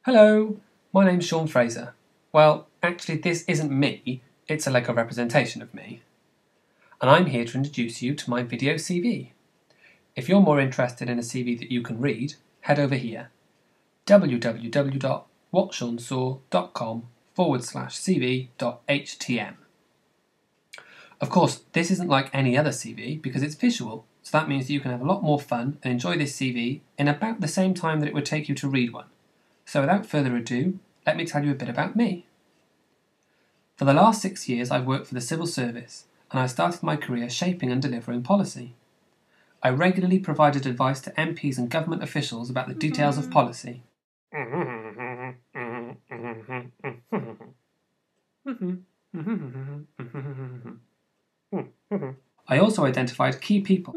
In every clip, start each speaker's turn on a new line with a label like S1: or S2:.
S1: Hello, my name's Sean Fraser. Well, actually this isn't me, it's a Lego representation of me. And I'm here to introduce you to my video CV. If you're more interested in a CV that you can read, head over here, www.whatseansaw.com/cv.htm. Of course, this isn't like any other CV because it's visual, so that means that you can have a lot more fun and enjoy this CV in about the same time that it would take you to read one. So without further ado, let me tell you a bit about me. For the last 6 years I've worked for the civil service, and I started my career shaping and delivering policy. I regularly provided advice to MPs and government officials about the details of policy. I also identified key people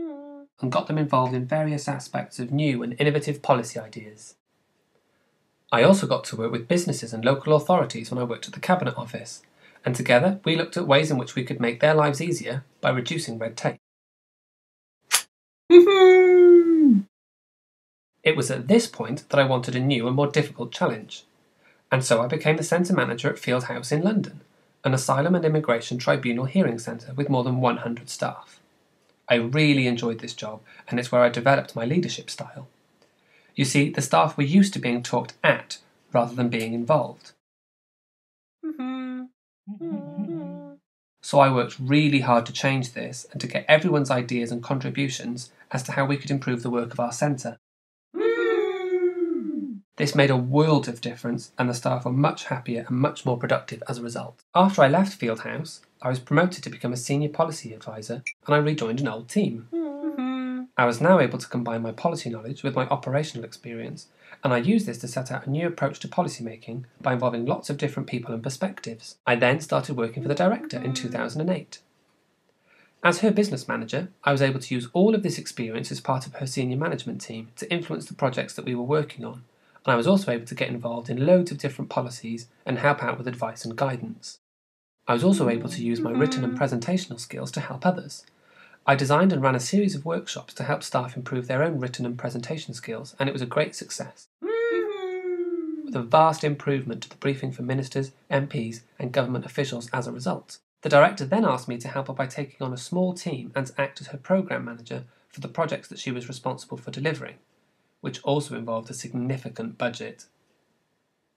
S1: and got them involved in various aspects of new and innovative policy ideas. I also got to work with businesses and local authorities when I worked at the Cabinet Office, and together we looked at ways in which we could make their lives easier by reducing red tape. It was at this point that I wanted a new and more difficult challenge, and so I became the centre manager at Field House in London, an asylum and immigration tribunal hearing centre with more than 100 staff. I really enjoyed this job, and it's where I developed my leadership style. You see, the staff were used to being talked at rather than being involved. So I worked really hard to change this and to get everyone's ideas and contributions as to how we could improve the work of our centre. This made a world of difference, and the staff were much happier and much more productive as a result. After I left Field House, I was promoted to become a senior policy advisor, and I rejoined an old team. I was now able to combine my policy knowledge with my operational experience, and I used this to set out a new approach to policy making by involving lots of different people and perspectives. I then started working for the director in 2008. As her business manager, I was able to use all of this experience as part of her senior management team to influence the projects that we were working on, and I was also able to get involved in loads of different policies and help out with advice and guidance. I was also able to use my written and presentational skills to help others. I designed and ran a series of workshops to help staff improve their own written and presentation skills, and it was a great success, with a vast improvement to the briefing for ministers, MPs and government officials as a result. The director then asked me to help her by taking on a small team and to act as her programme manager for the projects that she was responsible for delivering, which also involved a significant budget.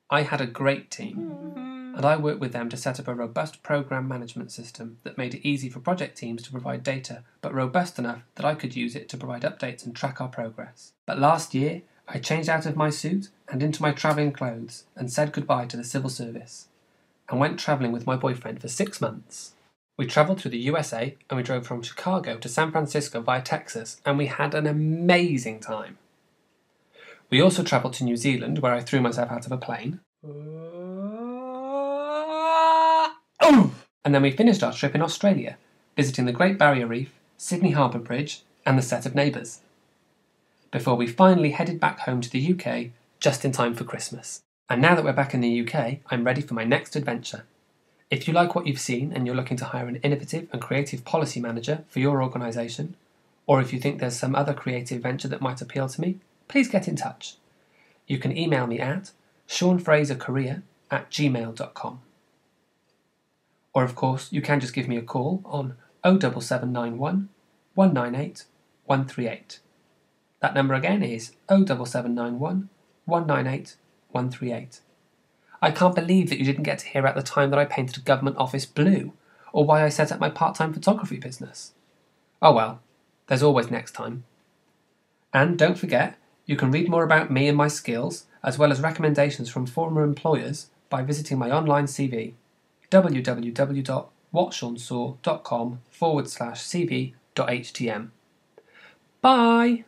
S1: I had a great team, and I worked with them to set up a robust programme management system that made it easy for project teams to provide data, but robust enough that I could use it to provide updates and track our progress. But last year, I changed out of my suit and into my travelling clothes and said goodbye to the civil service, and went travelling with my boyfriend for 6 months. We travelled through the USA, and we drove from Chicago to San Francisco via Texas, and we had an amazing time. We also travelled to New Zealand, where I threw myself out of a plane. And then we finished our trip in Australia, visiting the Great Barrier Reef, Sydney Harbour Bridge, and the set of Neighbours, before we finally headed back home to the UK just in time for Christmas. And now that we're back in the UK, I'm ready for my next adventure. If you like what you've seen and you're looking to hire an innovative and creative policy manager for your organisation, or if you think there's some other creative venture that might appeal to me, please get in touch. You can email me at seanfrasercareer@gmail.com. Or of course, you can just give me a call on 07791 198 138. That number again is 07791 198 138. I can't believe that you didn't get to hear about the time that I painted a government office blue, or why I set up my part-time photography business. Oh well, there's always next time. And don't forget, you can read more about me and my skills, as well as recommendations from former employers, by visiting my online CV, www.whatseansaw.com/cv.htm. Bye!